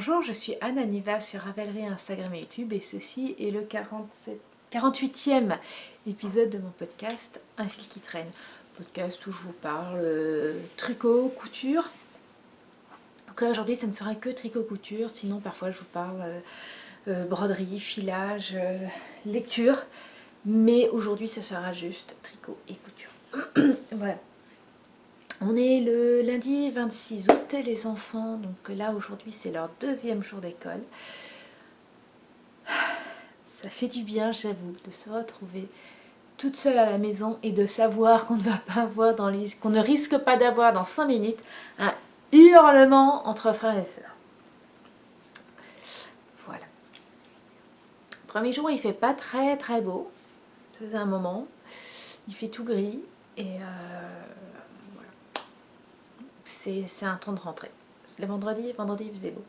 Bonjour, je suis Anne Aniva sur Ravelry, Instagram et YouTube et ceci est le 48e épisode de mon podcast Un fil qui traîne. Podcast où je vous parle tricot, couture. Donc aujourd'hui ça ne sera que tricot couture, sinon parfois je vous parle broderie, filage, lecture. Mais aujourd'hui ça sera juste tricot et couture. Voilà. On est le lundi 26 août, les enfants, donc là aujourd'hui c'est leur deuxième jour d'école. Ça fait du bien, j'avoue, de se retrouver toute seule à la maison et de savoir qu'on ne va pas avoir qu'on ne risque pas d'avoir dans 5 minutes un hurlement entre frères et sœurs. Voilà. Premier jour, il fait pas très beau. Ça faisait un moment. Il fait tout gris et voilà. C'est un temps de rentrée. C'est le vendredi il faisait beau.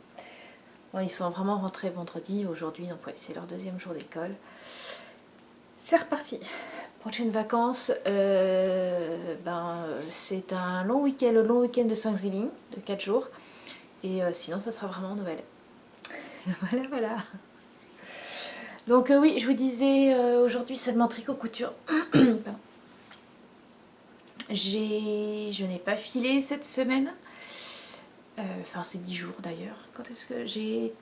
Bon, ils sont vraiment rentrés vendredi aujourd'hui, donc ouais, c'est leur deuxième jour d'école. C'est reparti. Prochaines vacances, c'est un long week-end, le long week-end de Thanksgiving, de 4 jours. Et sinon, ça sera vraiment Noël. Voilà. Donc oui, je vous disais aujourd'hui seulement tricot couture. Je n'ai pas filé cette semaine. Enfin, c'est 10 jours d'ailleurs. Quand est-ce que j'ai...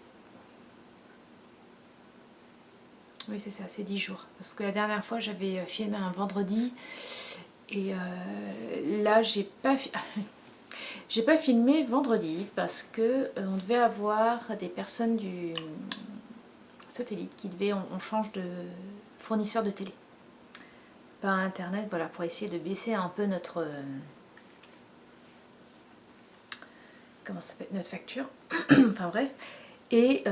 Oui, c'est ça, c'est 10 jours. Parce que la dernière fois, j'avais filmé un vendredi. Et là, j'ai pas filmé vendredi parce que on devait avoir des personnes du satellite qui devaient, on change de fournisseur de télé par internet, voilà, pour essayer de baisser un peu notre comment ça s'appelle, notre facture. Enfin bref. Et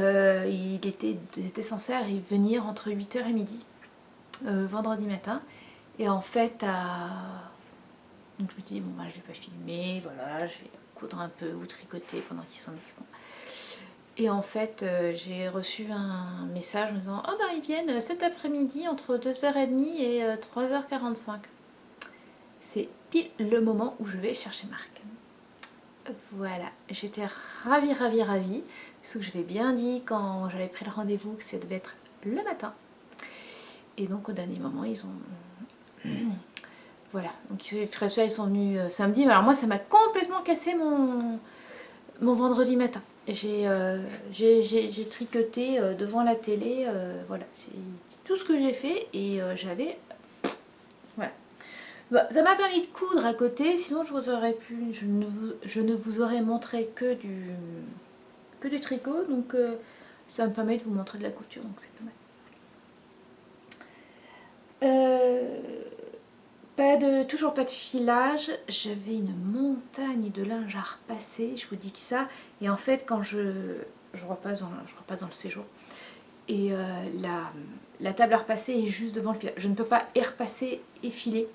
il était censé venir entre 8h et midi vendredi matin. Et en fait, donc je me dis, bon, bah, je vais pas filmer, voilà, je vais coudre un peu ou tricoter pendant qu'ils s'en occupent. Et en fait, j'ai reçu un message me disant, oh bah ils viennent cet après-midi entre 2h30 et 3h45. C'est pile le moment où je vais chercher Marc. Voilà, j'étais ravie. Sauf que je vais bien dit quand j'avais pris le rendez-vous que ça devait être le matin. Et donc au dernier moment, ils ont... Voilà, donc ils sont venus samedi. Alors moi, ça m'a complètement cassé mon vendredi matin. J'ai tricoté devant la télé. Voilà, c'est tout ce que j'ai fait. Et j'avais... Voilà. Bah, ça m'a permis de coudre à côté. Sinon, je ne vous aurais montré que du tricot. Donc ça me permet de vous montrer de la couture. Donc c'est pas mal. Toujours pas de filage. J'avais une montagne de linge à repasser. Je vous dis que ça. Et en fait, quand je repasse dans le séjour. Et la table à repasser est juste devant le filage. Je ne peux pas y repasser et filer.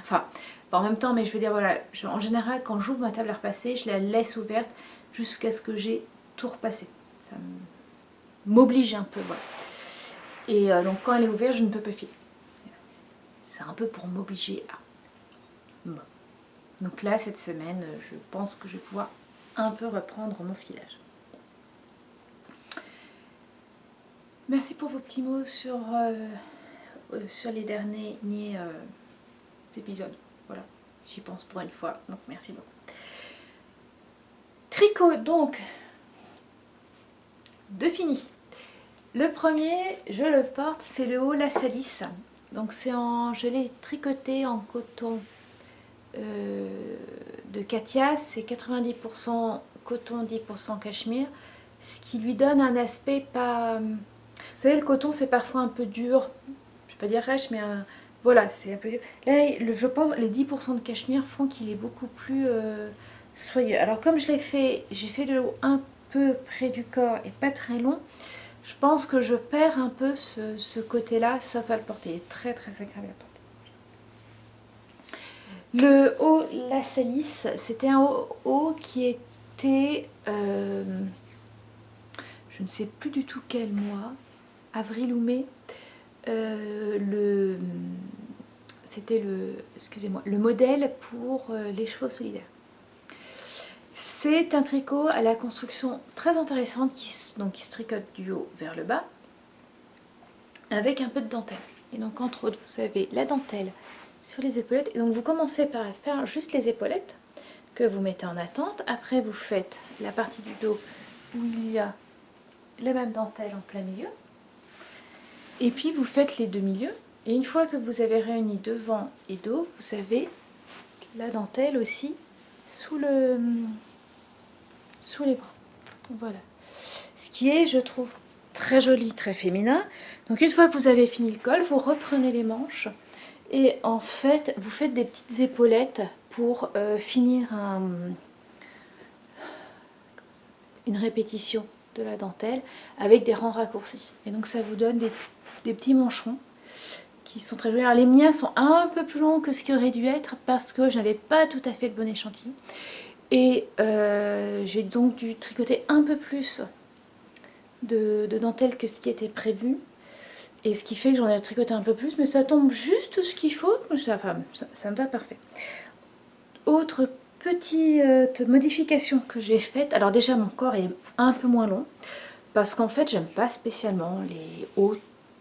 Enfin, pas en même temps, mais je veux dire, voilà. En général, quand j'ouvre ma table à repasser, je la laisse ouverte jusqu'à ce que j'ai tout repassé. Ça m'oblige un peu, voilà. Et donc, quand elle est ouverte, je ne peux pas filer. C'est un peu pour m'obliger à... Bon. Donc là, cette semaine, je pense que je vais pouvoir un peu reprendre mon filage. Merci pour vos petits mots sur les derniers épisodes. Voilà, j'y pense pour une fois, donc merci beaucoup. Tricot, donc, de fini. Le premier, je le porte, c'est le haut Lassalis. Donc je l'ai tricoté en coton de Katia, c'est 90% coton, 10% cachemire, ce qui lui donne un aspect pas... Vous savez, le coton, c'est parfois un peu dur, je vais pas dire rêche, mais voilà, c'est un peu dur. Là, je pense les 10% de cachemire font qu'il est beaucoup plus soyeux. Alors, comme je l'ai fait, j'ai fait le haut un peu près du corps et pas très long, je pense que je perds un peu ce côté-là, sauf à le porter. Il est très agréable à porter. Le haut Lassalis, c'était un haut qui était, je ne sais plus du tout quel mois, avril ou mai, c'était le modèle pour les chevaux solidaires. C'est un tricot à la construction très intéressante qui se tricote du haut vers le bas avec un peu de dentelle. Et donc entre autres, vous avez la dentelle sur les épaulettes. Et donc vous commencez par faire juste les épaulettes que vous mettez en attente. Après vous faites la partie du dos où il y a la même dentelle en plein milieu. Et puis vous faites les deux milieux. Et une fois que vous avez réuni devant et dos, vous avez la dentelle aussi sous les bras. Voilà. Ce qui est, je trouve, très joli, très féminin. Donc une fois que vous avez fini le col, vous reprenez les manches et en fait, vous faites des petites épaulettes pour finir une répétition de la dentelle avec des rangs raccourcis. Et donc ça vous donne des petits mancherons qui sont très jolis. Alors les miens sont un peu plus longs que ce qui aurait dû être parce que je n'avais pas tout à fait le bon échantillon. Et j'ai donc dû tricoter un peu plus de dentelle que ce qui était prévu. Et ce qui fait que j'en ai tricoté un peu plus, mais ça tombe juste ce qu'il faut. Enfin, ça me va parfait. Autre petite modification que j'ai faite. Alors déjà, mon corps est un peu moins long. Parce qu'en fait, j'aime pas spécialement les hauts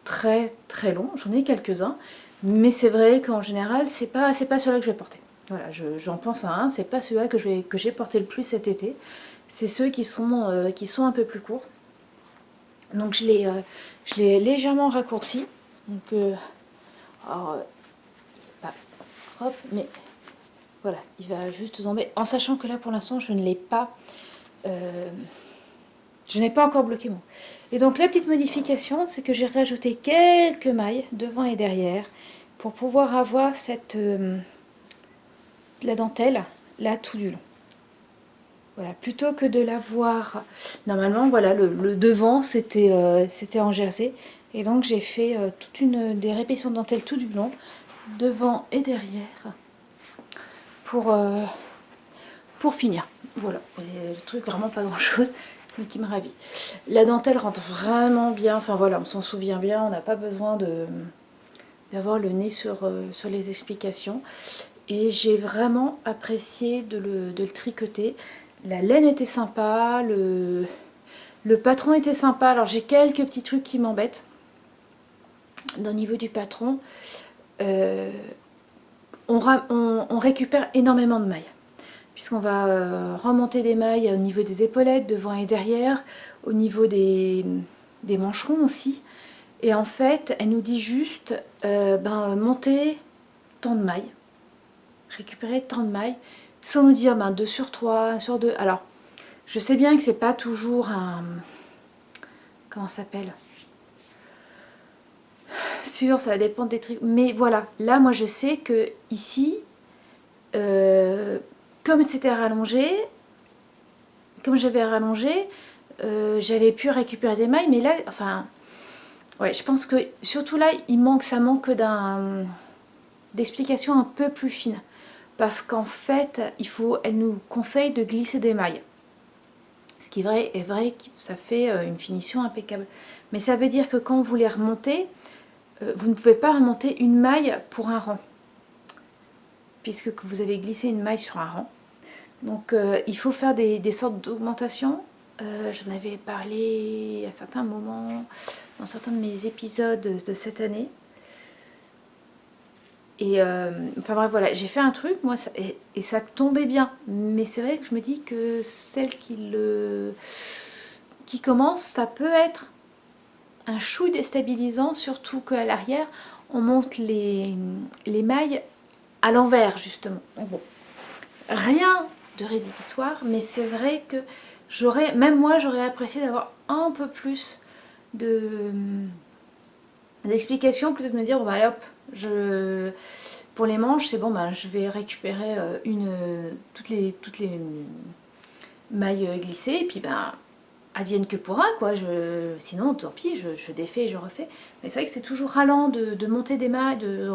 très très longs. J'en ai quelques-uns. Mais c'est vrai qu'en général, c'est pas celui-là que je vais porter. Voilà, j'en pense à un. C'est pas celui-là que j'ai porté le plus cet été. C'est ceux qui sont un peu plus courts. Donc je l'ai légèrement raccourci. Donc, alors, il n'est pas crop, mais voilà, il va juste tomber. En sachant que là, pour l'instant, je ne l'ai pas... je n'ai pas encore bloqué mon. Et donc la petite modification, c'est que j'ai rajouté quelques mailles devant et derrière pour pouvoir avoir la dentelle là tout du long. Voilà, plutôt que de l'avoir... Normalement, voilà, le devant, c'était en jersey. Et donc, j'ai fait des répétitions de dentelle tout du long, devant et derrière, pour finir. Voilà, le truc, vraiment pas grand-chose, mais qui me ravit. La dentelle rentre vraiment bien. Enfin, voilà, on s'en souvient bien. On n'a pas besoin d'avoir le nez sur les explications. Et j'ai vraiment apprécié de le tricoter. La laine était sympa, le patron était sympa. Alors j'ai quelques petits trucs qui m'embêtent. Au niveau du patron, on récupère énormément de mailles. Puisqu'on va remonter des mailles au niveau des épaulettes, devant et derrière, au niveau des mancherons aussi. Et en fait, elle nous dit juste, monter tant de mailles. Récupérer tant de mailles. Sans nous dire 2 sur 3, 1 sur 2. Alors, je sais bien que c'est pas toujours un... Comment ça s'appelle? Sûr, ça va dépendre des trucs. Mais voilà, là, moi, je sais que ici, comme c'était rallongé, comme j'avais rallongé, j'avais pu récupérer des mailles. Mais là, enfin, ouais, je pense que surtout là, ça manque d'explications un peu plus fines. Parce qu'en fait, elle nous conseille de glisser des mailles. Ce qui est vrai que ça fait une finition impeccable. Mais ça veut dire que quand vous les remontez, vous ne pouvez pas remonter une maille pour un rang. Puisque vous avez glissé une maille sur un rang. Donc il faut faire des sortes d'augmentations. J'en avais parlé à certains moments, dans certains de mes épisodes de cette année. Et enfin bref, voilà, j'ai fait un truc, moi, et ça tombait bien. Mais c'est vrai que je me dis que celle qui commence, ça peut être un chou déstabilisant, surtout qu'à l'arrière, on monte les mailles à l'envers, justement. Donc bon, rien de rédhibitoire, mais c'est vrai que même moi, j'aurais apprécié d'avoir un peu plus d'explications, plutôt que de me dire, bon, bah, allez hop, pour les manches, c'est bon, je vais récupérer toutes les mailles glissées, et puis advienne que pourra, quoi. Sinon, tant pis, je défais et je refais. Mais c'est vrai que c'est toujours ralent de monter des mailles, de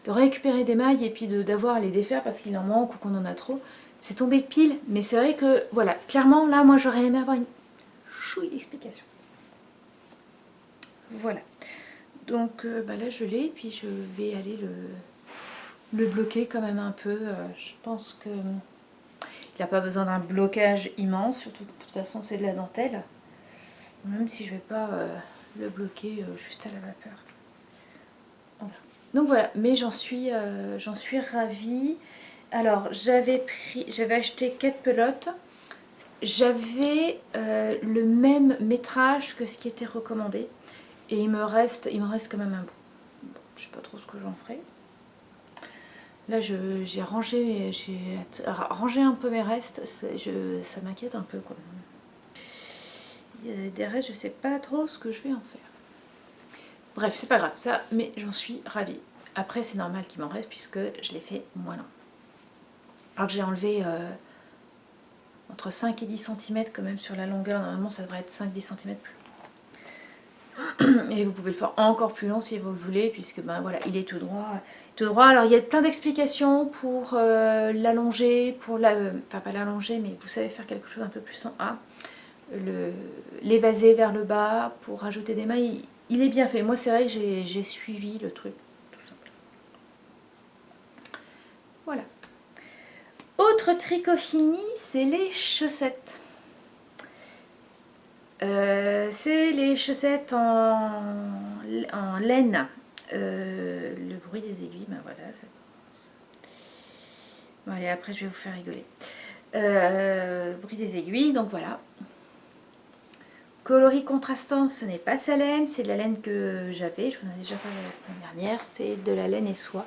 récupérer des mailles, et puis d'avoir à les défaire parce qu'il en manque ou qu'on en a trop. C'est tombé pile, mais c'est vrai que, voilà, clairement, là, moi, j'aurais aimé avoir une chouille d'explication. Voilà. Donc là je l'ai, puis je vais aller le bloquer quand même un peu. Je pense que Il n'a pas besoin d'un blocage immense, surtout que de toute façon c'est de la dentelle. Même si je ne vais pas le bloquer juste à la vapeur. Voilà. Donc voilà, mais j'en suis ravie. Alors j'avais acheté 4 pelotes. J'avais le même métrage que ce qui était recommandé. Et il me reste quand même un bout. Bon, je ne sais pas trop ce que j'en ferai. Là, j'ai rangé un peu mes restes. Ça m'inquiète un peu, quoi. Il y a des restes, je ne sais pas trop ce que je vais en faire. Bref, c'est pas grave, ça, mais j'en suis ravie. Après, c'est normal qu'il m'en reste puisque je l'ai fait moins long. Alors que j'ai enlevé entre 5 et 10 cm quand même sur la longueur. Normalement, ça devrait être 5-10 cm plus long. Et vous pouvez le faire encore plus long si vous le voulez, puisque ben voilà, il est tout droit. Tout droit. Alors, il y a plein d'explications pour l'allonger, enfin pas l'allonger, mais vous savez faire quelque chose un peu plus en A. L'évaser vers le bas pour rajouter des mailles. Il est bien fait. Moi, c'est vrai que j'ai suivi le truc, tout simplement. Voilà. Autre tricot fini, c'est les chaussettes. C'est les chaussettes en laine. Le bruit des aiguilles, ben voilà, ça commence. Bon, allez, après, je vais vous faire rigoler. Le bruit des aiguilles, donc voilà. Coloris contrastant, ce n'est pas sa laine, c'est de la laine que j'avais, je vous en ai déjà parlé la semaine dernière, c'est de la laine et soie.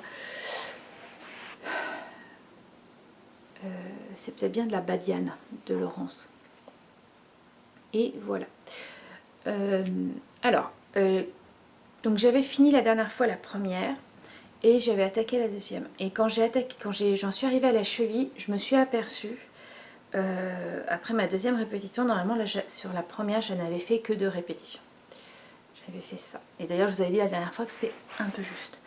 C'est peut-être bien de la Badiane de Laurence. Et voilà. Donc j'avais fini la dernière fois la première et j'avais attaqué la deuxième. Et quand j'en suis arrivée à la cheville, je me suis aperçue, après ma deuxième répétition, normalement là, sur la première, je n'avais fait que 2 répétitions. J'avais fait ça. Et d'ailleurs, je vous avais dit la dernière fois que c'était un peu juste.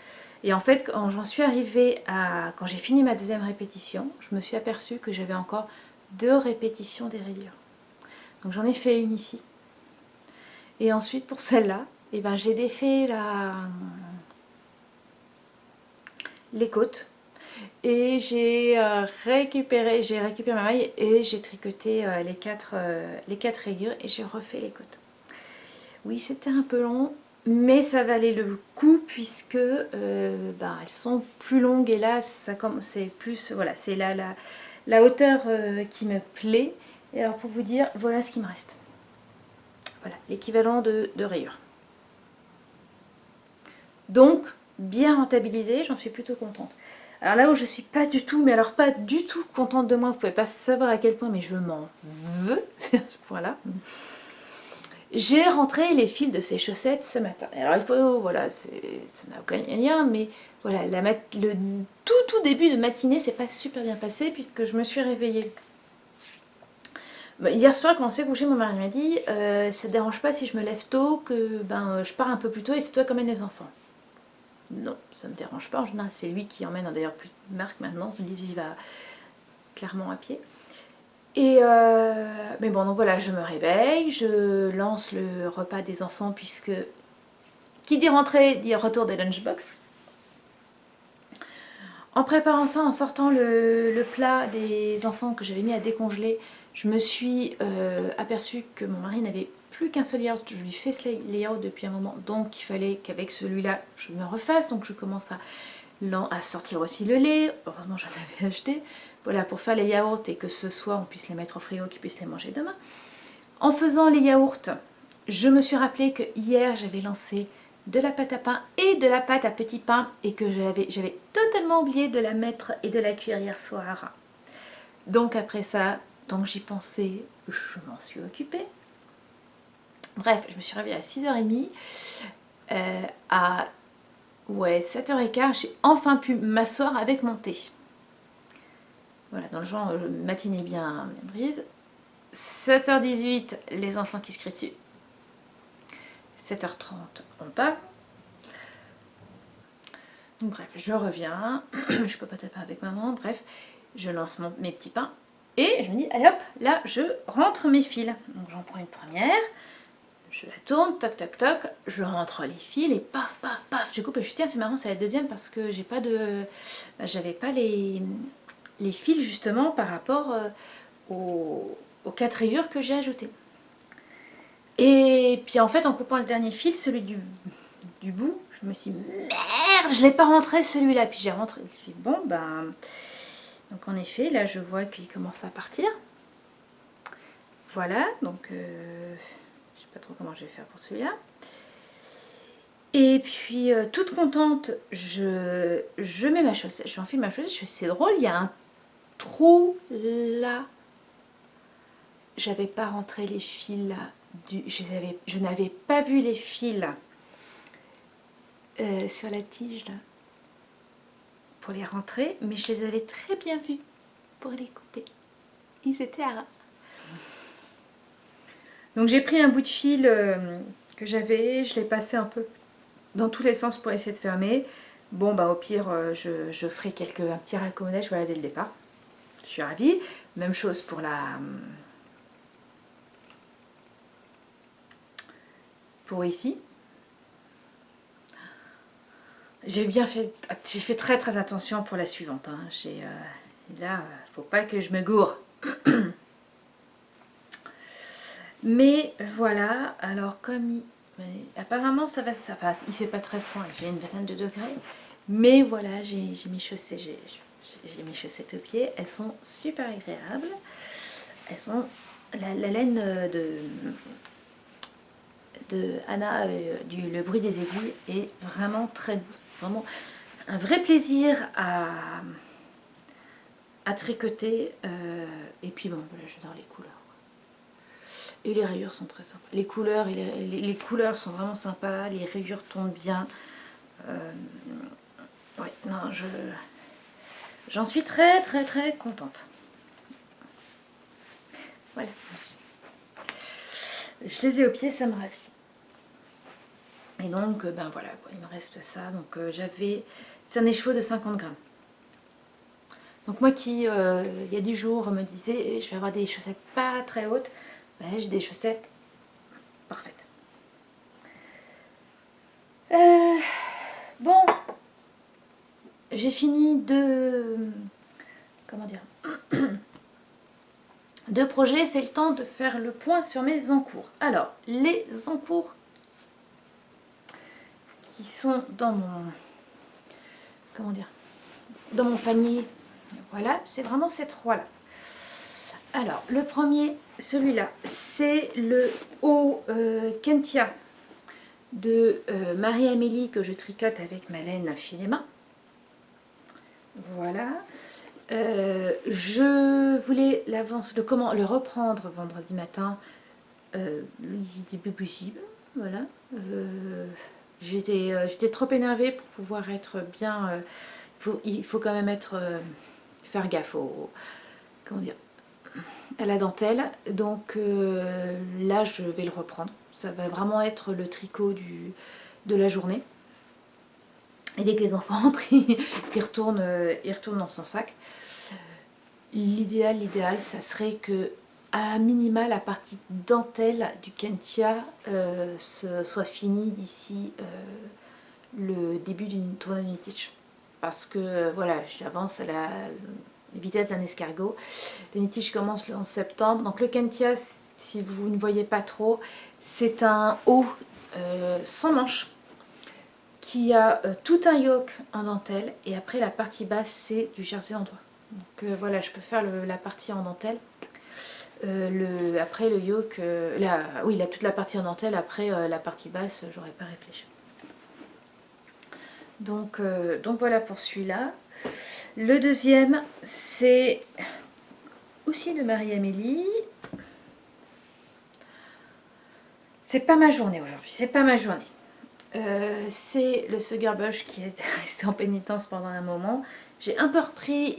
Et en fait, quand j'en suis arrivée quand j'ai fini ma deuxième répétition, je me suis aperçue que j'avais encore 2 répétitions des rayures. Donc j'en ai fait une ici. Et ensuite, pour celle-là, eh ben, j'ai défait les côtes. Et j'ai récupéré ma maille et j'ai tricoté les quatre rayures et j'ai refait les côtes. Oui, c'était un peu long, mais ça valait le coup puisque elles sont plus longues et là, c'est plus, voilà, c'est la hauteur qui me plaît. Et alors pour vous dire, voilà ce qui me reste. Voilà, l'équivalent de rayures. Donc, bien rentabilisé, j'en suis plutôt contente. Alors là où je suis pas du tout, mais alors pas du tout contente de moi, vous pouvez pas savoir à quel point, mais je m'en veux, à ce point-là. J'ai rentré les fils de ces chaussettes ce matin. Alors il faut, voilà, ça n'a aucun lien, mais voilà, le tout début de matinée, c'est pas super bien passé puisque je me suis réveillée. Hier soir, quand on s'est couché, mon mari m'a dit ça te dérange pas si je me lève tôt, que je pars un peu plus tôt et c'est toi qui emmènes les enfants. Non, ça me dérange pas. En général, c'est lui qui emmène, d'ailleurs plus de Marc maintenant, il me dit il va clairement à pied. Mais bon, donc voilà, je me réveille, je lance le repas des enfants puisque qui dit rentrée dit retour des lunchbox. En préparant ça, en sortant le plat des enfants que j'avais mis à décongeler, je me suis aperçue que mon mari n'avait plus qu'un seul yaourt. Je lui fais ce yaourt depuis un moment, donc il fallait qu'avec celui-là, je me refasse. Donc je commence à sortir aussi le lait. Heureusement, j'en avais acheté. Voilà, pour faire les yaourts et que ce soir, on puisse les mettre au frigo, qu'ils puissent les manger demain. En faisant les yaourts, je me suis rappelé que hier, j'avais lancé de la pâte à pain et de la pâte à petit pain et que j'avais totalement oublié de la mettre et de la cuire hier soir. Donc après ça, tant que j'y pensais, je m'en suis occupée. Bref, je me suis réveillée à 6h30. À 7h15, j'ai enfin pu m'asseoir avec mon thé. Voilà, dans le genre matinée bien brise. 7h18, les enfants qui se crient dessus. 7h30, on part. Donc bref, je reviens. Je peux pas taper avec maman. Bref, je lance mes petits pains. Et je me dis, allez hop, là, je rentre mes fils. Donc j'en prends une première. Je la tourne, toc toc toc, je rentre les fils et paf paf paf, je coupe et je dis tiens c'est marrant c'est la deuxième parce que j'ai pas de, j'avais pas les les fils justement par rapport aux 4 rayures que j'ai ajoutées. Et puis en fait en coupant le dernier fil, celui du bout, je me suis dit merde, je l'ai pas rentré celui-là. Puis j'ai rentré, puis bon ben... Donc en effet, là je vois qu'il commence à partir. Voilà, donc je sais pas trop comment je vais faire pour celui-là. Et puis toute contente, je mets ma chaussette, j'enfile ma chaussette, c'est drôle, il y a un trou là. J'avais pas rentré les fils là, je n'avais pas vu les fils sur la tige là pour les rentrer, mais je les avais très bien vus pour les couper. Ils étaient à ras. Donc j'ai pris un bout de fil que j'avais, je l'ai passé un peu dans tous les sens pour essayer de fermer. Bon bah au pire je ferai un petit raccommodage, voilà, dès le départ. Je suis ravie. Même chose pour pour ici. J'ai fait très très attention pour la suivante. Hein. Là, faut pas que je me gourre. Mais voilà, alors comme apparemment ça va, il fait pas très froid, il fait une vingtaine de degrés. Mais voilà, j'ai mes chaussettes, j'ai mes chaussettes aux pieds, elles sont super agréables. Elles sont la laine de Anna, le bruit des aiguilles est vraiment très douce. Vraiment un vrai plaisir à tricoter. Et puis bon, là j'adore les couleurs. Et les rayures sont très sympas. Les couleurs, les couleurs sont vraiment sympas. Les rayures tombent bien. Ouais, non, j'en suis très très très contente. Voilà. Je les ai aux pieds, ça me ravit. Et donc, ben voilà, il me reste ça. Donc c'est un écheveau de 50 grammes. Donc moi qui, il y a 10 jours, me disais, je vais avoir des chaussettes pas très hautes, ben, j'ai des chaussettes parfaites. Bon, j'ai fini comment dire, 2 projets, c'est le temps de faire le point sur mes encours. Alors, les encours qui sont dans mon, comment dire, dans mon panier, voilà, c'est vraiment ces 3-là. Alors, le premier, celui-là, c'est le haut Kentia de Marie-Amélie que je tricote avec ma laine à filet main. Voilà. Je voulais le reprendre vendredi matin. Il n'était plus possible. Voilà. J'étais trop énervée pour pouvoir être bien. Il faut quand même faire gaffe comment dire, à la dentelle. Donc là, je vais le reprendre. Ça va vraiment être le tricot de la journée. Et dès que les enfants rentrent, ils retournent dans son sac. L'idéal, ça serait que à minima la partie dentelle du Kentia soit finie d'ici le début d'une tournée de knittage. Parce que voilà, j'avance à la vitesse d'un escargot. Le knittage commence le 11 septembre. Donc le Kentia, si vous ne voyez pas trop, c'est un haut sans manches qui a tout un yoke en dentelle. Et après la partie basse, c'est du jersey en doigt. Donc voilà, je peux faire la partie en dentelle. Après le yoke, oui, il a toute la partie en dentelle. Après la partie basse, j'aurais pas réfléchi. Donc voilà pour celui-là. Le deuxième, c'est aussi de Marie-Amélie. C'est pas ma journée aujourd'hui, c'est pas ma journée. C'est le Sugar Bush qui est resté en pénitence pendant un moment. J'ai un peu repris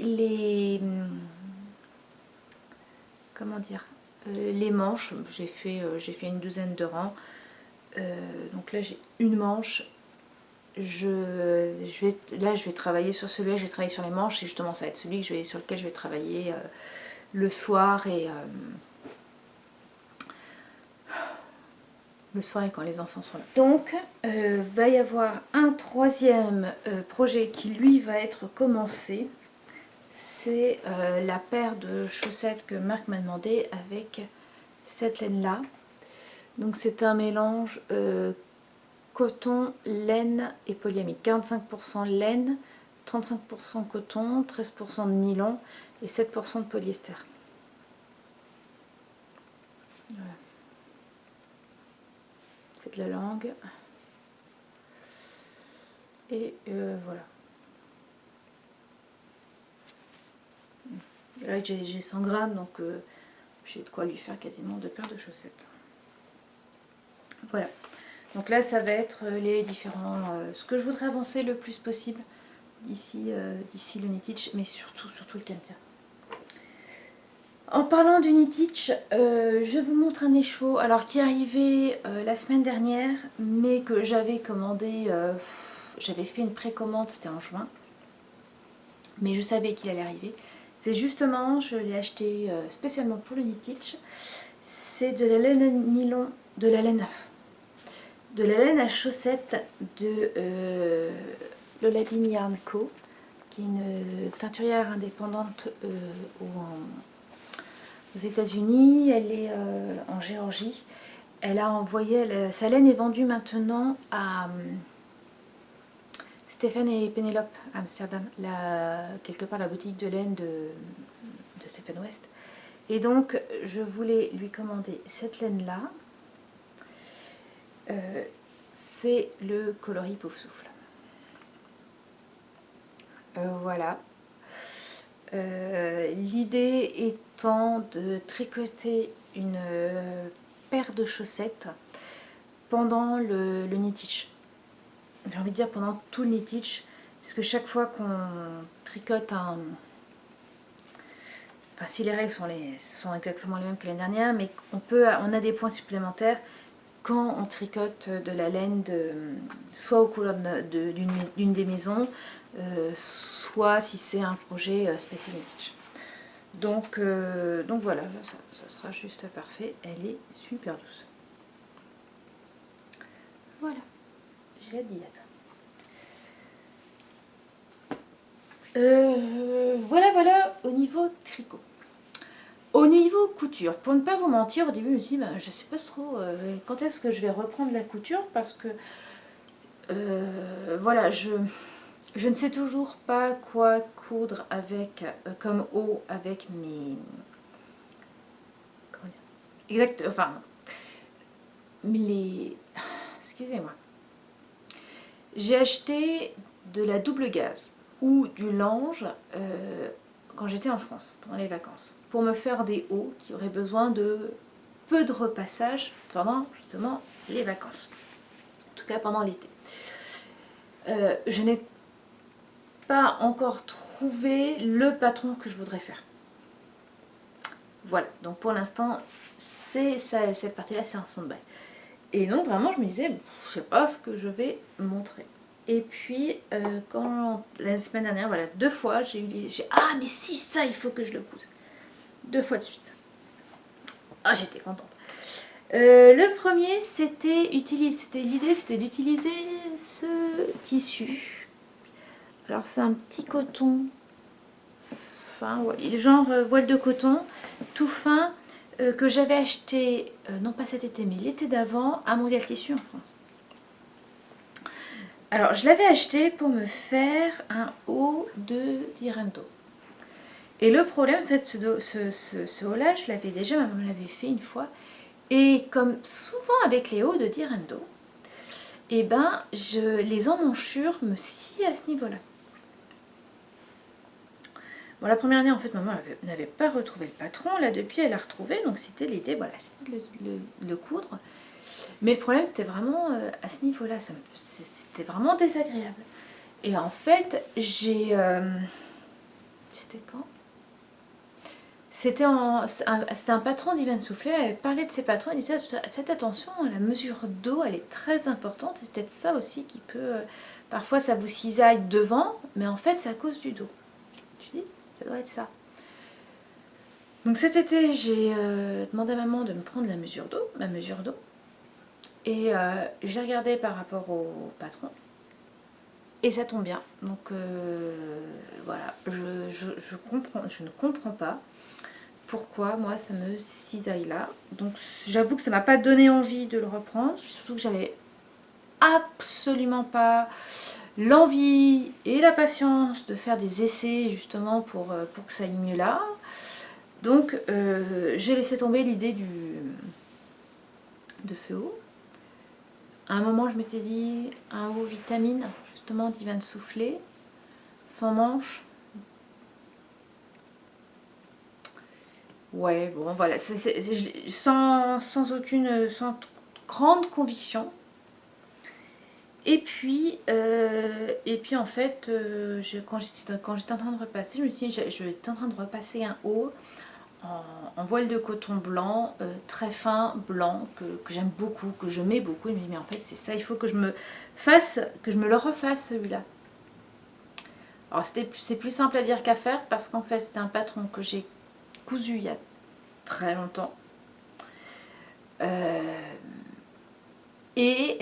comment dire, les manches. J'ai fait une douzaine de rangs. Donc là j'ai une manche. Là je vais travailler sur celui-là, je vais travailler sur les manches et justement ça va être celui sur lequel je vais travailler le soir et quand les enfants sont là. Donc va y avoir un troisième projet qui lui va être commencé. c'est la paire de chaussettes que Marc m'a demandé avec cette laine-là. Donc c'est un mélange coton, laine et polyamide. 45% laine, 35% coton, 13% de nylon et 7% de polyester. Voilà. C'est de la langue. Et voilà. Là j'ai 100 grammes, donc j'ai de quoi lui faire quasiment 2 paires de chaussettes. Voilà. Donc là ça va être les différents... ce que je voudrais avancer le plus possible d'ici le knit-itch, mais surtout le canter. En parlant du knit-itch, je vous montre un écheveau alors qui est arrivé la semaine dernière, mais que j'avais commandé, j'avais fait une précommande, c'était en juin, mais je savais qu'il allait arriver. C'est justement, je l'ai acheté spécialement pour le knit-itch, c'est de la laine à nylon, de la laine à chaussettes de Lola Bean Yarn Co, qui est une teinturière indépendante aux États-Unis. Elle est en Géorgie. Elle a envoyé, sa laine est vendue maintenant à Stéphane et Pénélope à Amsterdam, quelque part la boutique de laine de Stephen West. Et donc je voulais lui commander cette laine là. C'est le coloris Pouf Souffle. Voilà. L'idée étant de tricoter une paire de chaussettes pendant le knit-itch. J'ai envie de dire pendant tout le knit-itch, puisque chaque fois qu'on tricote un... Enfin, si les règles sont exactement les mêmes que l'année dernière, mais on a des points supplémentaires quand on tricote de la laine soit aux couleurs d'une des maisons, soit si c'est un projet spécial knit-itch. Donc voilà, ça sera juste parfait. Elle est super douce. Voilà, j'ai la diète. Voilà au niveau tricot. Au niveau couture, pour ne pas vous mentir, au début je me suis dit, je sais pas trop quand est-ce que je vais reprendre la couture, parce que voilà, je ne sais toujours pas quoi coudre avec comme haut avec mes... Comment dire, excusez-moi. J'ai acheté de la double gaze ou du lange quand j'étais en France, pendant les vacances, pour me faire des hauts qui auraient besoin de peu de repassage pendant justement les vacances. En tout cas pendant l'été. Je n'ai pas encore trouvé le patron que je voudrais faire. Voilà, donc pour l'instant, cette partie-là, c'est un stand-by. Et non, vraiment, je me disais, je sais pas ce que je vais montrer. Et puis, quand la semaine dernière, voilà, 2 fois, j'ai ah, mais si, ça, il faut que je le couse. 2 fois de suite. Ah, j'étais contente. Le premier, l'idée, c'était d'utiliser ce tissu. Alors, c'est un petit coton fin, genre voile de coton, tout fin, que j'avais acheté, non pas cet été, mais l'été d'avant, à Mondial Tissu en France. Alors, je l'avais acheté pour me faire un haut de Direndo. Et le problème, en fait, ce haut-là, je l'avais déjà, ma maman l'avait fait une fois. Et comme souvent avec les hauts de Direndo, et ben, les emmanchures me scient à ce niveau-là. Bon, la première année, en fait, maman n'avait pas retrouvé le patron. Là, depuis, elle l'a retrouvé. Donc, c'était l'idée, voilà, c'était de le coudre. Mais le problème, c'était vraiment à ce niveau-là. C'était vraiment désagréable. Et en fait, c'était quand? C'était un patron d'Yvan Soufflet. Elle avait parlé de ses patrons. Elle disait, faites attention, la mesure d'eau, elle est très importante. C'est peut-être ça aussi qui peut... parfois, ça vous cisaille devant, mais en fait, c'est à cause du dos. Tu dis, ça doit être ça. Donc cet été, j'ai demandé à maman de me prendre ma mesure d'eau. Et j'ai regardé par rapport au patron. Et ça tombe bien. Donc voilà, je ne comprends pas pourquoi moi ça me cisaille là. Donc j'avoue que ça m'a pas donné envie de le reprendre. Surtout que j'avais absolument pas l'envie et la patience de faire des essais justement pour que ça aille mieux là. Donc j'ai laissé tomber l'idée de ce haut. À un moment je m'étais dit un haut vitamine justement divin de souffler, sans manche. Ouais, bon voilà, sans aucune, sans grande conviction. Et puis en fait, quand j'étais en train de repasser, je me suis dit, j'étais en train de repasser un haut en voile de coton blanc, très fin, blanc, que j'aime beaucoup, que je mets beaucoup. Et je me dis, mais en fait, c'est ça, il faut que je me le refasse celui-là. Alors, c'est plus simple à dire qu'à faire, parce qu'en fait, c'était un patron que j'ai cousu il y a très longtemps. Et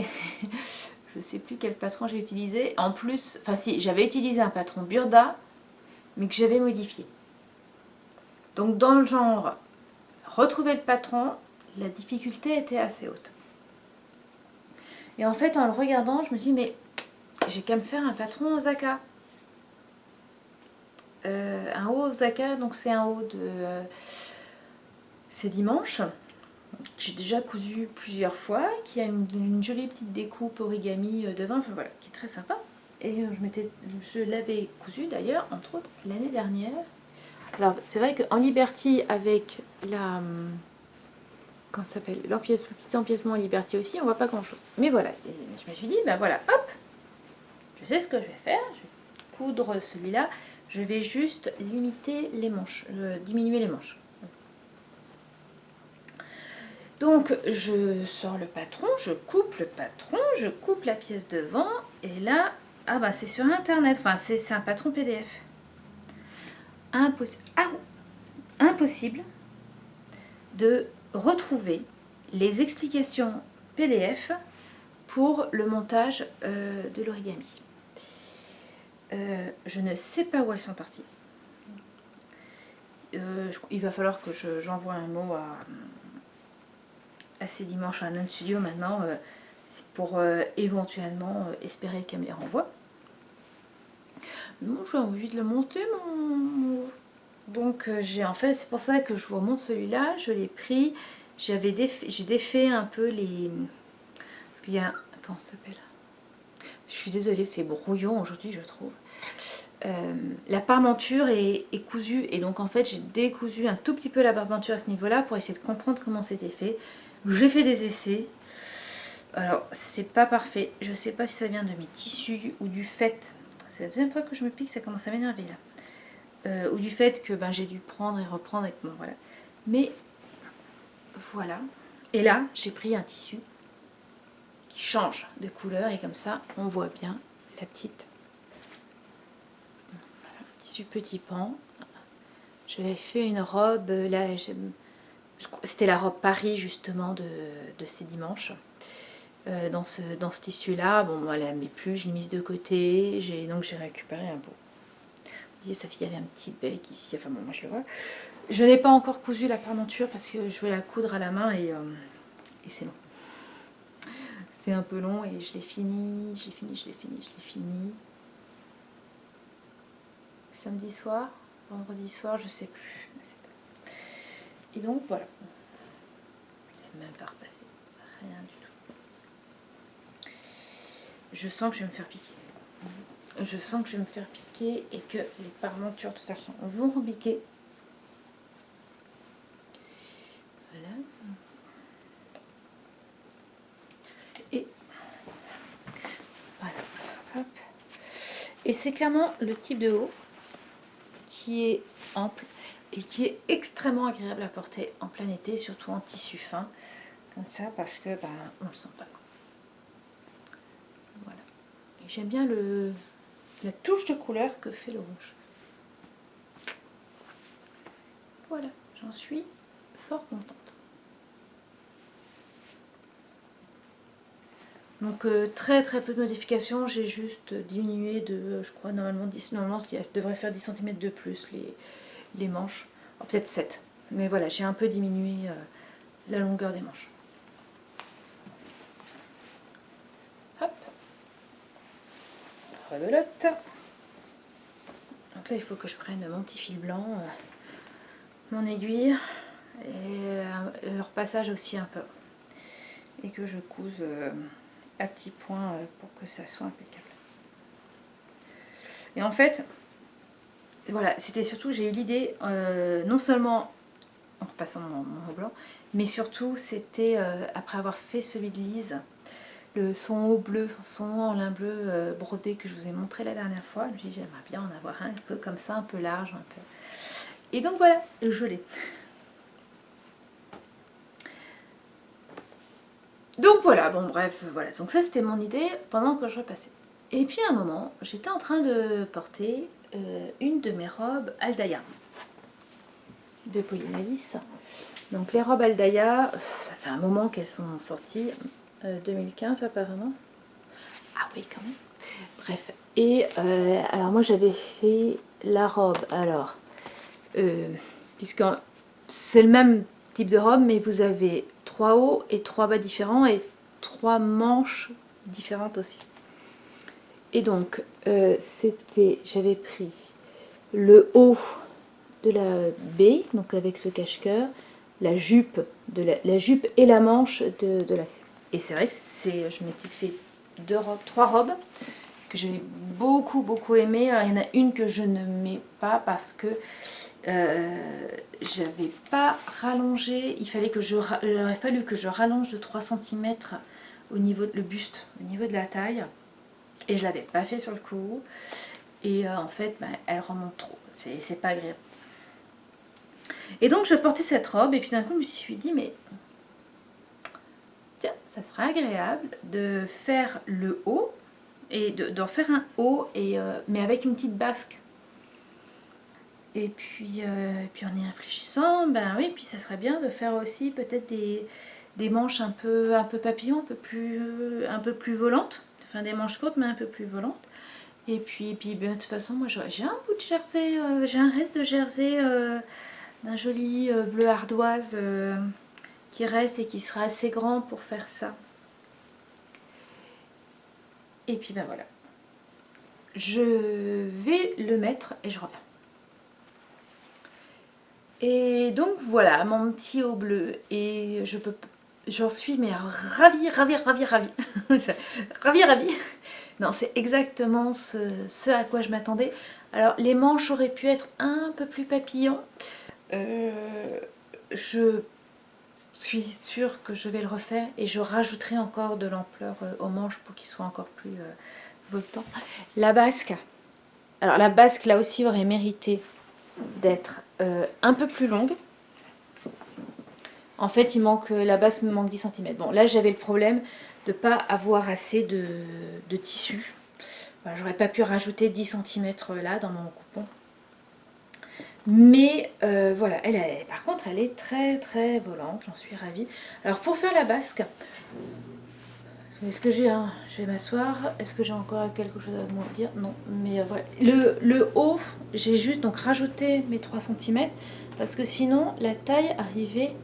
je sais plus quel patron j'ai utilisé. En plus, enfin si, j'avais utilisé un patron Burda, mais que j'avais modifié. Donc dans le genre, retrouver le patron, la difficulté était assez haute. Et en fait, en le regardant, je me dis, mais j'ai qu'à me faire un patron Osaka. Un haut Osaka, donc c'est un haut de... c'est dimanche. J'ai déjà cousu plusieurs fois, qui a une jolie petite découpe origami devant, enfin voilà, qui est très sympa. Et je l'avais cousu d'ailleurs, entre autres, l'année dernière. Alors c'est vrai qu'en Liberty, avec la... Comment ça s'appelle, le petit empiècement en Liberty aussi, on voit pas grand chose. Mais voilà, et je me suis dit, ben voilà, hop, je sais ce que je vais faire, je vais coudre celui-là, je vais juste limiter les manches, diminuer les manches. Donc je sors le patron, je coupe le patron, je coupe la pièce devant, et là, ah bah c'est sur internet, enfin c'est un patron PDF. Impossible de retrouver les explications PDF pour le montage de l'origami. Je ne sais pas où elles sont parties. Il va falloir que j'envoie un mot à ces dimanches à un studio maintenant pour éventuellement espérer qu'elle me les renvoie. Non, j'ai envie de le monter donc en fait c'est pour ça que je vous remonte celui-là. Je l'ai pris, j'ai défait un peu les... Parce qu'il y a... Comment ça s'appelle? Je suis désolée, c'est brouillon aujourd'hui je trouve. La parmenture est cousue et donc en fait j'ai décousu un tout petit peu la parmenture à ce niveau-là pour essayer de comprendre comment c'était fait. J'ai fait des essais. Alors c'est pas parfait. Je sais pas si ça vient de mes tissus ou du fait... C'est la deuxième fois que je me pique, ça commence à m'énerver là. Ou du fait que j'ai dû prendre et reprendre et bon voilà. Mais voilà. Et là j'ai pris un tissu qui change de couleur et comme ça on voit bien la petite... Voilà, tissu petit pan. J'avais fait une robe là, c'était la robe Paris justement de ces dimanches. Dans ce tissu là, bon voilà, elle m'est plus, je l'ai mise de côté, donc j'ai récupéré un bout. Vous voyez, sa fille avait un petit bec ici, enfin bon, moi je le vois. Je n'ai pas encore cousu la parmenture parce que je vais la coudre à la main et c'est long. C'est un peu long et je l'ai fini. Samedi soir, vendredi soir, je sais plus. Et donc voilà. Je n'ai même pas repassé. Rien du tout. Je sens que je vais me faire piquer. Je sens que je vais me faire piquer et que les parmentures de toute façon vont repiquer. Voilà. Et voilà. Hop. Et c'est clairement le type de haut qui est ample et qui est extrêmement agréable à porter en plein été, surtout en tissu fin, comme ça, parce que on le sent pas. Voilà. Et j'aime bien la touche de couleur que fait le rouge. Voilà, j'en suis fort contente. Donc très très peu de modifications, j'ai juste diminué de, je crois normalement 10, normalement ça devrait faire 10 cm de plus les manches, peut-être 7. Mais voilà, j'ai un peu diminué la longueur des manches. Hop, rebelote. Donc là il faut que je prenne mon petit fil blanc, mon aiguille et leur passage aussi un peu. Et que je couse à petits points pour que ça soit impeccable. Et en fait, voilà, c'était surtout, j'ai eu l'idée, non seulement en repassant mon haut blanc, mais surtout c'était après avoir fait celui de Lise, son haut bleu, son haut en lin bleu brodé que je vous ai montré la dernière fois. Je me suis dit j'aimerais bien en avoir un peu comme ça, un peu large, un peu. Et donc voilà, je l'ai. Donc voilà, bon bref, voilà. Donc ça c'était mon idée pendant que je repassais. Et puis à un moment, j'étais en train de porter une de mes robes Aldaya de Polynavis. Donc les robes Aldaya, ça fait un moment qu'elles sont sorties, 2015 apparemment. Ah oui quand même. Bref. Et alors moi j'avais fait la robe, alors, puisque c'est le même type de robe, mais vous avez 3 hauts et 3 bas différents et 3 manches différentes aussi. Et donc j'avais pris le haut de la baie, donc avec ce cache-cœur, la jupe et la manche de la C. Et c'est vrai que je m'étais fait 3 robes que j'ai beaucoup aimé. Alors, il y en a une que je ne mets pas parce que j'avais pas rallongé. Il aurait fallu que je rallonge de 3 cm au niveau de le buste, au niveau de la taille. Et je l'avais pas fait sur le coup. Et en fait, elle remonte trop. C'est pas agréable. Et donc je portais cette robe et puis d'un coup je me suis dit mais tiens, ça sera agréable de faire le haut et d'en faire un haut mais avec une petite basque. Et puis en y réfléchissant, ben oui, puis ça serait bien de faire aussi peut-être des manches un peu papillon, un peu plus volantes, enfin des manches courtes mais un peu plus volantes. Et puis ben, de toute façon moi j'ai un bout de jersey, j'ai un reste de jersey d'un joli bleu ardoise qui reste et qui sera assez grand pour faire ça. Et puis ben voilà, je vais le mettre et je reviens. Et donc voilà mon petit haut bleu et j'en suis mais ravie ravie. Non, c'est exactement ce à quoi je m'attendais. Alors les manches auraient pu être un peu plus papillon. Je suis sûre que je vais le refaire et je rajouterai encore de l'ampleur aux manches pour qu'il soit encore plus voltant. La basque, alors la basque là aussi aurait mérité d'être un peu plus longue. En fait la basque me manque 10 cm. Bon là j'avais le problème de ne pas avoir assez de tissu. Voilà, j'aurais pas pu rajouter 10 cm là dans mon coupon. Mais voilà, par contre elle est très volante, j'en suis ravie. Alors pour faire la basque, est-ce que je vais m'asseoir, est-ce que j'ai encore quelque chose à vous dire? Non, mais voilà. Le haut, j'ai juste donc rajouté mes 3 cm parce que sinon la taille arrivait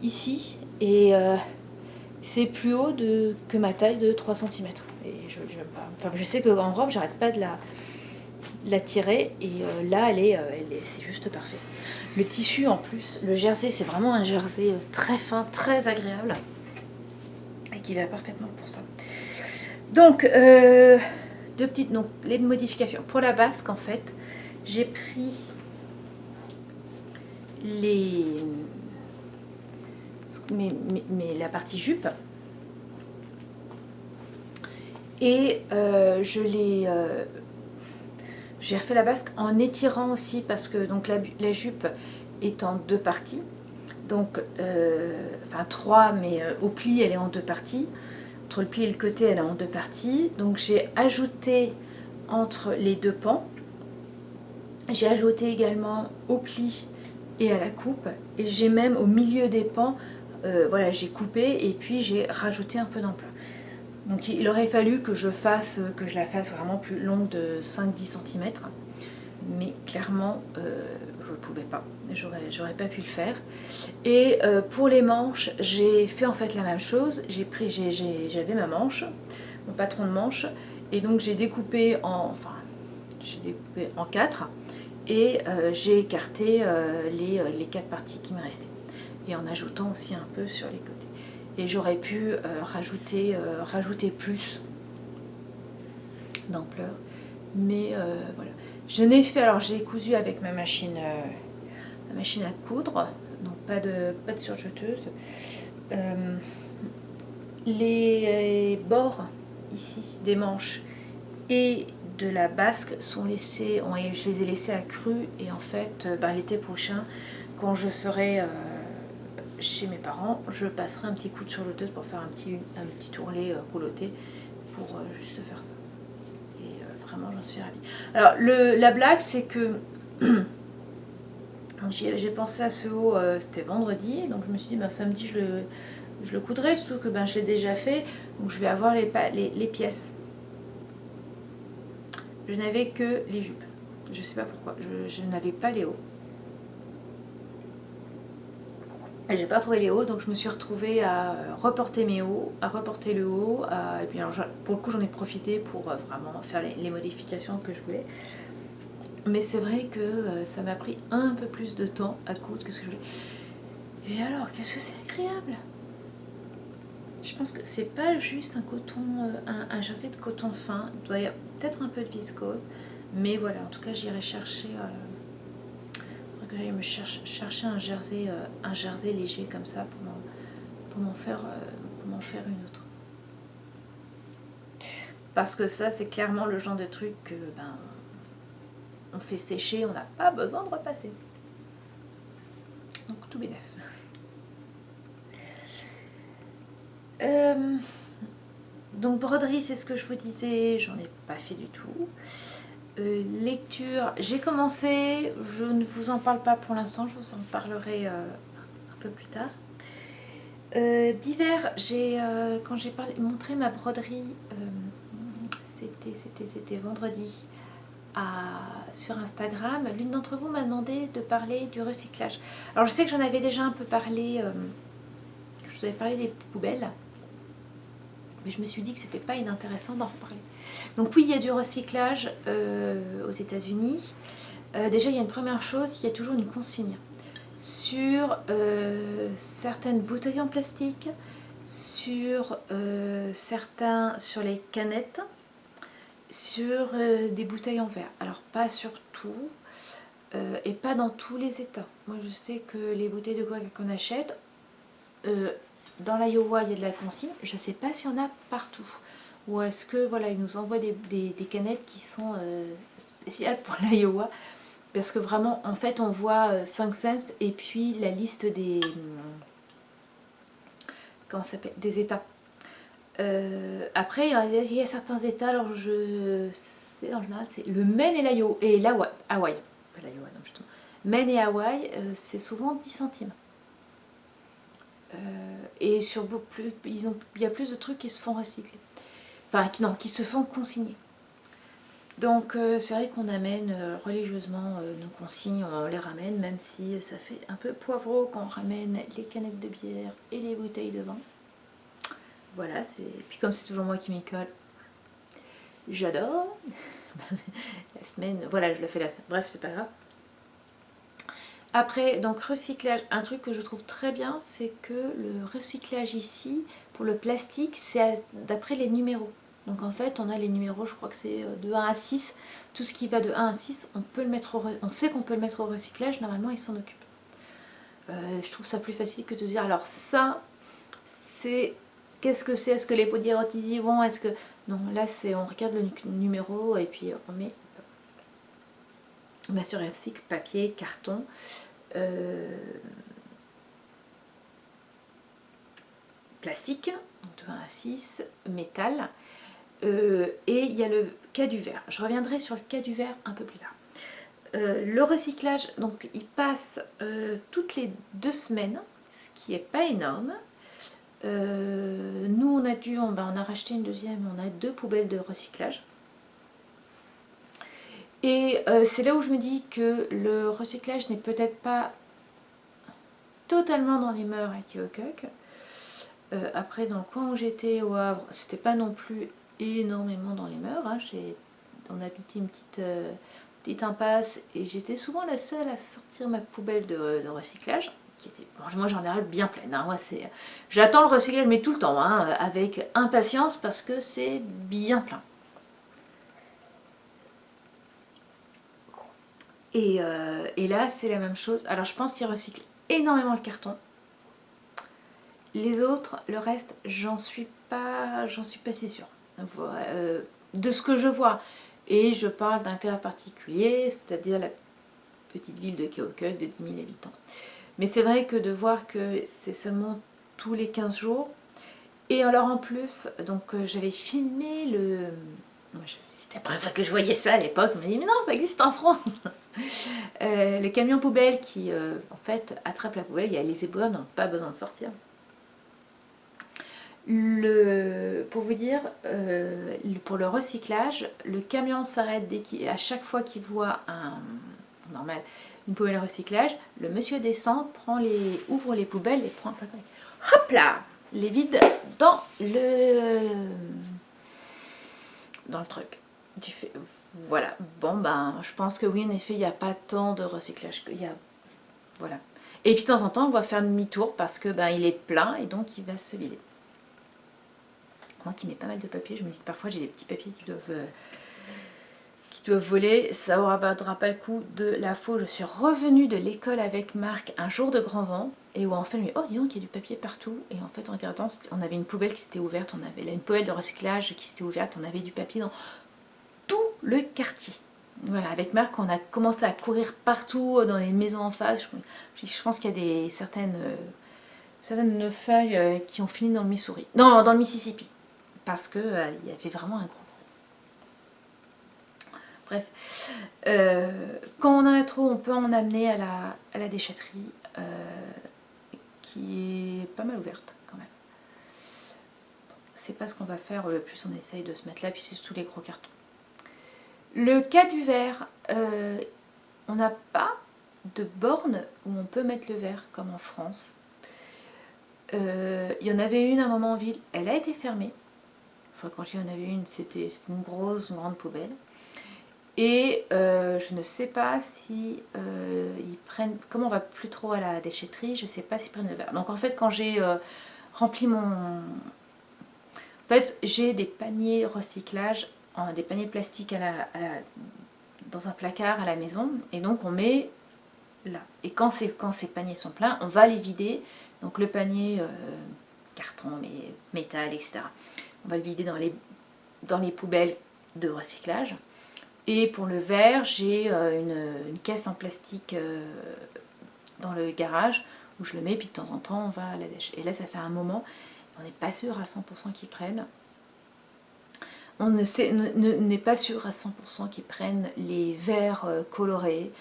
ici et c'est plus haut que ma taille de 3 cm. Et je sais qu'en robe, j'arrête pas de la tirer et là c'est juste parfait. Le tissu en plus, le jersey, c'est vraiment un jersey très fin, très agréable et qui va parfaitement pour ça. Donc les modifications pour la basque en fait, j'ai pris la partie jupe et j'ai refait la basque en étirant aussi parce que donc la jupe est en 2 parties, donc enfin 3 mais au pli elle est en 2 parties, entre le pli et le côté elle est en 2 parties, donc j'ai ajouté entre les 2 pans, j'ai ajouté également au pli et à la coupe et j'ai même au milieu des pans voilà j'ai coupé et puis j'ai rajouté un peu d'ampleur. Donc il aurait fallu que je la fasse vraiment plus longue de 5-10 cm. Mais clairement, je ne pouvais pas. J'aurais pas pu le faire. Et pour les manches, j'ai fait en fait la même chose. J'avais ma manche, mon patron de manche. Et donc j'ai découpé en 4. Et j'ai écarté les 4 parties qui me restaient. Et en ajoutant aussi un peu sur les côtés. Et j'aurais pu rajouter plus d'ampleur. Mais voilà. Je n'ai fait, alors j'ai cousu avec ma machine à coudre, donc pas de surjeteuse. Les bords ici des manches et de la basque sont laissés, je les ai laissés à cru, et en fait l'été prochain, quand je serai chez mes parents, je passerai un petit coup de surjeteuse pour faire un petit tourlet rouloté pour juste faire ça. Et vraiment j'en suis ravie. Alors la blague c'est que j'ai pensé à ce haut, c'était vendredi, donc je me suis dit samedi je le coudrai, surtout que je l'ai déjà fait, donc je vais avoir les pièces. Je n'avais que les jupes, je sais pas pourquoi, je n'avais pas les hauts. J'ai pas trouvé les hauts, donc je me suis retrouvée à reporter mes hauts, à reporter le haut, et puis alors, pour le coup j'en ai profité pour vraiment faire les modifications que je voulais. Mais c'est vrai que ça m'a pris un peu plus de temps à coudre que ce que je voulais. Et alors, qu'est-ce que c'est agréable! Je pense que c'est pas juste un coton, un jersey de coton fin. Il doit y avoir peut-être un peu de viscose, mais voilà. En tout cas, j'irai chercher. Que j'aille me chercher un jersey léger comme ça pour m'en faire une autre. Parce que ça, c'est clairement le genre de truc que on fait sécher, on n'a pas besoin de repasser. Donc tout bénef. Donc broderie, c'est ce que je vous disais, j'en ai pas fait du tout. Lecture, j'ai commencé, je ne vous en parle pas pour l'instant, je vous en parlerai un peu plus tard. D'hiver, quand j'ai montré ma broderie, c'était vendredi sur Instagram, l'une d'entre vous m'a demandé de parler du recyclage. Alors je sais que j'en avais déjà un peu parlé, je vous avais parlé des poubelles, mais je me suis dit que c'était pas inintéressant d'en reparler. Donc oui, il y a du recyclage aux États-Unis. Déjà, il y a une première chose, il y a toujours une consigne sur certaines bouteilles en plastique, sur les canettes, sur des bouteilles en verre. Alors pas sur tout et pas dans tous les états. Moi je sais que les bouteilles de coca qu'on achète, dans l'Iowa il y a de la consigne, je ne sais pas s'il y en a partout. Ou est-ce que voilà, ils nous envoient des canettes qui sont spéciales pour l'Iowa, parce que vraiment en fait on voit 5 cents et puis la liste des comment ça s'appelle, des états. Après il y a certains états, alors je sais en général c'est le Maine et l'Iowa et Hawaï, pas l'Iowa non justement. Maine et Hawaï, c'est souvent 10 centimes. Et sur beaucoup plus, il y a plus de trucs qui se font recycler. Enfin, qui se font consigner. Donc c'est vrai qu'on amène religieusement nos consignes, on les ramène, même si ça fait un peu poivreau quand on ramène les canettes de bière et les bouteilles de vin. Voilà, puis comme c'est toujours moi qui m'y colle, j'adore. La semaine, voilà, je le fais la semaine, bref, c'est pas grave. Après, donc recyclage, un truc que je trouve très bien, c'est que le recyclage ici, pour le plastique, c'est d'après les numéros. Donc en fait, on a les numéros, je crois que c'est de 1 à 6. Tout ce qui va de 1 à 6, on sait qu'on peut le mettre au recyclage, normalement ils s'en occupent. Je trouve ça plus facile que de dire, alors ça, c'est... Qu'est-ce que c'est? Est-ce que les pots d'hydrolyse y vont? Est-ce que... Non, là, on regarde le numéro et puis on met sur recycle, papier, carton. Plastique, de 1 à 6, métal, et il y a le cas du verre. Je reviendrai sur le cas du verre un peu plus tard. Le recyclage, donc il passe toutes les 2 semaines, ce qui n'est pas énorme. Nous on a on a racheté une deuxième, on a 2 poubelles de recyclage. Et c'est là où je me dis que le recyclage n'est peut-être pas totalement dans les mœurs à Keokuk. Après, dans le coin où j'étais au Havre, c'était pas non plus énormément dans les mœurs. Hein. On habitait une petite impasse et j'étais souvent la seule à sortir ma poubelle de recyclage, qui était, bon, moi en général bien pleine. Hein. Moi, j'attends le recyclage, mais tout le temps, hein, avec impatience parce que c'est bien plein. Et là, c'est la même chose. Alors, je pense qu'ils recyclent énormément le carton. Les autres, le reste, j'en suis pas si sûre. De ce que je vois. Et je parle d'un cas particulier, c'est-à-dire la petite ville de Keokuk de 10 000 habitants. Mais c'est vrai que de voir que c'est seulement tous les 15 jours. Et alors en plus, donc j'avais filmé c'était la première fois que je voyais ça à l'époque. Je me dis mais non, ça existe en France. Le camion poubelle qui en fait attrape la poubelle, il y a les éboueurs n'ont pas besoin de sortir. Pour vous dire, pour le recyclage, le camion s'arrête à chaque fois qu'il voit une poubelle de recyclage. Le monsieur descend, ouvre les poubelles et prend hop là, les vide dans le truc. Voilà. Bon ben, je pense que oui, en effet, il n'y a pas tant de recyclage voilà. Et puis de temps en temps, on va faire demi-tour parce que ben il est plein et donc il va se vider. Moi qui mets pas mal de papier, je me dis que parfois j'ai des petits papiers qui doivent voler, ça aura pas le coup de la faux. Je suis revenue de l'école avec Marc un jour de grand vent et où en fait, oh dis donc, il y a du papier partout. Et en fait, en regardant, on avait une poubelle qui s'était ouverte, on avait là une poubelle de recyclage qui s'était ouverte, on avait du papier dans tout le quartier. Voilà, avec Marc, on a commencé à courir partout dans les maisons en face. Je pense qu'il y a certaines feuilles qui ont fini dans le Missouri, non, dans le Mississippi. Parce que il y avait vraiment un gros. Bref, quand on en a trop, on peut en amener à la déchetterie, qui est pas mal ouverte quand même. C'est pas ce qu'on va faire, le plus on essaye de se mettre là, puis c'est tous les gros cartons. Le cas du verre, on n'a pas de borne où on peut mettre le verre comme en France. Il y en avait une à un moment en ville, elle a été fermée. Enfin, quand il y en avait une, c'était une grande poubelle. Et je ne sais pas si ils prennent, comme on va plus trop à la déchetterie, je ne sais pas s'ils prennent le verre. Donc en fait, quand j'ai rempli en fait, j'ai des paniers recyclage, des paniers plastiques dans un placard à la maison, et donc on met là. Et quand ces paniers sont pleins, on va les vider. Donc le panier carton, métal, etc. On va le vider dans les poubelles de recyclage. Et pour le verre, j'ai une caisse en plastique dans le garage où je le mets, puis de temps en temps on va à la dèche. Et là ça fait un moment, on n'est pas sûr à 100% qu'ils prennent. On n'est pas sûr à 100% qu'ils prennent les verres colorés.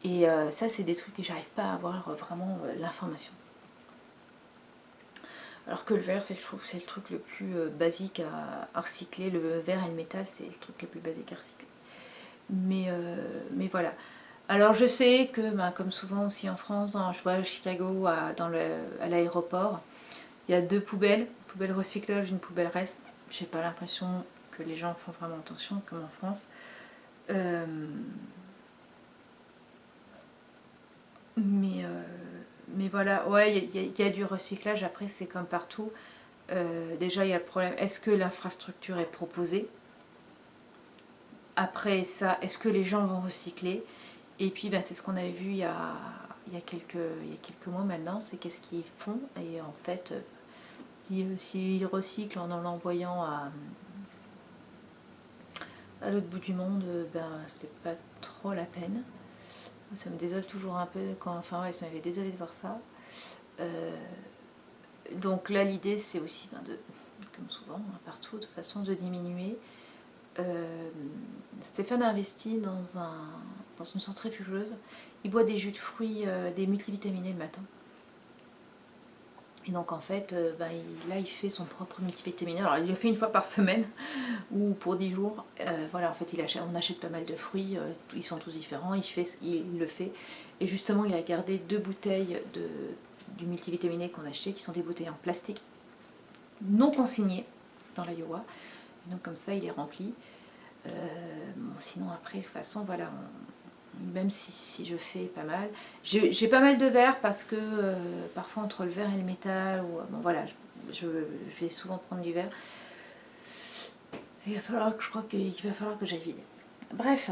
Et ça c'est des trucs que j'arrive pas à avoir vraiment l'information. Alors que le verre, c'est le truc le plus basique à recycler. Le verre et le métal, c'est le truc le plus basique à recycler. Mais voilà. Alors je sais que, comme souvent aussi en France, je vois à Chicago, à l'aéroport, il y a 2 poubelles, une poubelle recyclage, une poubelle reste. J'ai pas l'impression que les gens font vraiment attention, comme en France. Mais voilà, ouais, il y a du recyclage. Après, c'est comme partout. Déjà, il y a le problème, est-ce que l'infrastructure est proposée? Après ça, est-ce que les gens vont recycler? Et puis c'est ce qu'on avait vu il y a quelques mois maintenant, c'est qu'est-ce qu'ils font. Et en fait, s'ils recyclent en l'envoyant à l'autre bout du monde, c'est pas trop la peine. Ça me désole toujours un peu ça m'avait désolé de voir ça. Donc là l'idée c'est aussi comme souvent, partout, de façon de diminuer. Stéphane a investi dans une centrifugeuse. Il boit des jus de fruits, des multivitaminés le matin. Et donc en fait, là il fait son propre multivitaminaire. Alors il le fait une fois par semaine ou pour 10 jours. Voilà, en fait on achète pas mal de fruits, ils sont tous différents, il le fait. Et justement il a gardé 2 bouteilles du multivitaminé qu'on a acheté, qui sont des bouteilles en plastique non consignées dans l'Iowa. Donc comme ça il est rempli. Bon, sinon après de toute façon voilà, même si je fais pas mal, j'ai pas mal de verre parce que parfois entre le verre et le métal, ou bon voilà, je vais souvent prendre du verre. Et il va falloir que je crois qu'il va falloir que j'aille vider. Bref,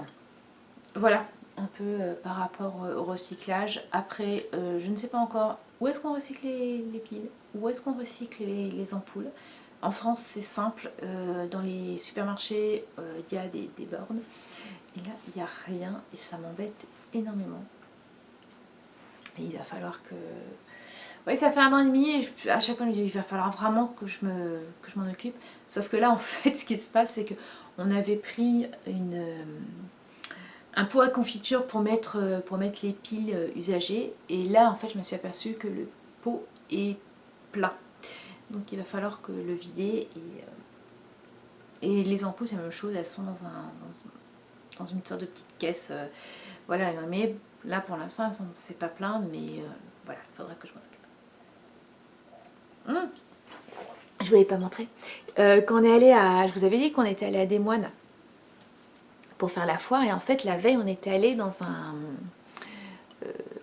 voilà un peu par rapport au recyclage. Après, je ne sais pas encore où est-ce qu'on recycle les piles, où est-ce qu'on recycle les ampoules. En France, c'est simple, dans les supermarchés, il y a des bornes. Et là, il n'y a rien et ça m'embête énormément. Et il va falloir que... Oui, ça fait 1 an et demi et à chaque fois, il va falloir vraiment que je m'en occupe. Sauf que là, en fait, ce qui se passe, c'est qu'on avait pris un pot à confiture pour mettre les piles usagées. Et là, en fait, je me suis aperçue que le pot est plat. Donc, il va falloir que le vider. Et les ampoules, c'est la même chose. Elles sont dans une sorte de petite caisse. Voilà, mais là, pour l'instant, c'est pas plein. Mais voilà, il faudra que je m'en occupe. Je voulais pas montrer. Quand on est allé je vous avais dit qu'on était allé à Des Moines pour faire la foire. Et en fait, la veille, on était allé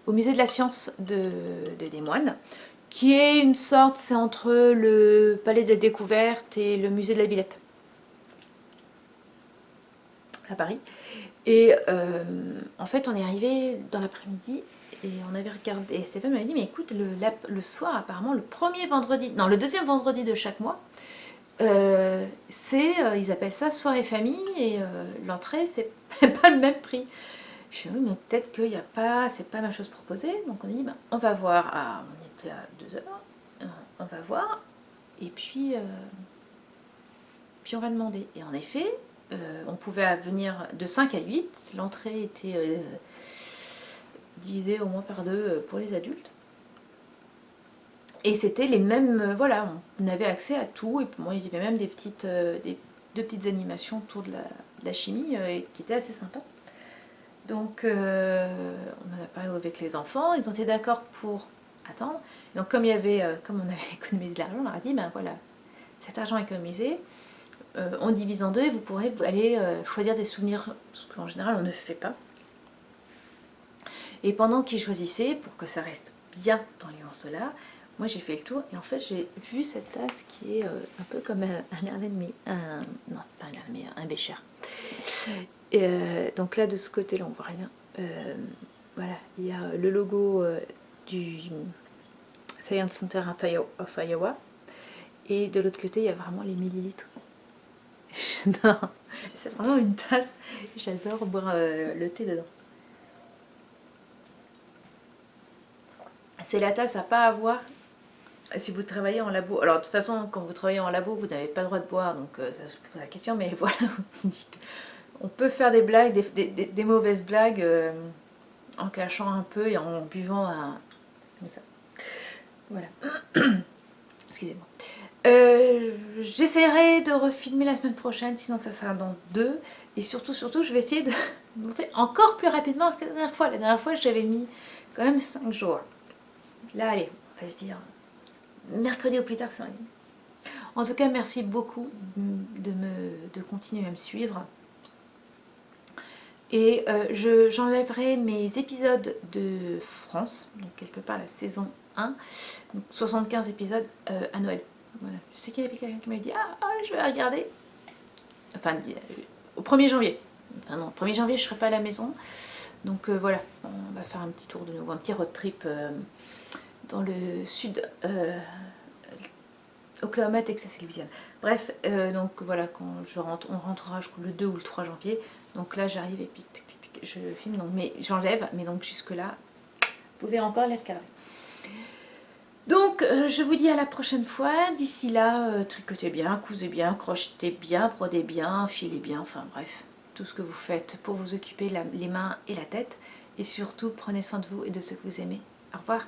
au musée de la science de Des Moines, qui est une sorte, c'est entre le palais de la découverte et le musée de la Villette à Paris. Et en fait, on est arrivé dans l'après-midi et on avait regardé. Et Stéphane m'avait dit, mais écoute, le soir, apparemment, le deuxième vendredi de chaque mois, ils appellent ça soirée famille et l'entrée, c'est pas le même prix. Je suis oui, mais peut-être qu'il n'y a pas, c'est pas la même chose proposée. Donc on a dit, on va voir. On était à 2h, on va voir. Et puis on va demander. Et en effet, on pouvait venir de 5 à 8. L'entrée était divisée au moins par 2 pour les adultes. Et c'était les mêmes, voilà, on avait accès à tout. Et pour moi, il y avait même deux petites animations autour de la chimie qui étaient assez sympas. Donc, on en a parlé avec les enfants. Ils ont été d'accord pour attendre. Donc, comme on avait économisé de l'argent, on leur a dit, ben voilà, cet argent économisé, on divise en 2 et vous pourrez aller choisir des souvenirs, ce qu'en général on ne fait pas. Et pendant qu'ils choisissaient, pour que ça reste bien dans les morceaux-là, moi j'ai fait le tour et en fait j'ai vu cette tasse qui est un peu comme un Erlen, mais non pas un Erlen, mais un Becher. Et donc là de ce côté-là on voit rien. Voilà, il y a le logo du Science Center of Iowa et de l'autre côté il y a vraiment les millilitres. Non, c'est vraiment une tasse, j'adore boire le thé dedans. C'est la tasse à pas avoir si vous travaillez en labo. Alors de toute façon, quand vous travaillez en labo, vous n'avez pas le droit de boire, donc ça se pose la question, mais voilà, on peut faire des blagues, des mauvaises blagues en cachant un peu et en buvant comme ça. Voilà. Excusez-moi. J'essaierai de refilmer la semaine prochaine, sinon ça sera dans 2. Et surtout, je vais essayer de monter encore plus rapidement que la dernière fois. La dernière fois, j'avais mis quand même 5 jours. Là, allez, on va se dire mercredi au plus tard, c'est en ligne. En tout cas, merci beaucoup de continuer à me suivre. Et j'enlèverai mes épisodes de France, donc quelque part la saison 1, donc 75 épisodes à Noël. Voilà. Je sais qu'il y avait quelqu'un qui m'a dit je vais regarder. Enfin, au 1er janvier. Enfin non, 1er janvier, je ne serai pas à la maison. Donc voilà, on va faire un petit tour de nouveau, un petit road trip dans le sud, Oklahoma, Texas et Louisiane. Bref, donc voilà, quand on rentrera, je crois, le 2 ou le 3 janvier. Donc là, j'arrive et puis je filme, donc, mais j'enlève, mais donc jusque là, vous pouvez encore les regarder. Donc, je vous dis à la prochaine fois. D'ici là, tricotez bien, cousez bien, crochetez bien, brodez bien, filez bien, enfin bref, tout ce que vous faites pour vous occuper les mains et la tête. Et surtout, prenez soin de vous et de ceux que vous aimez. Au revoir.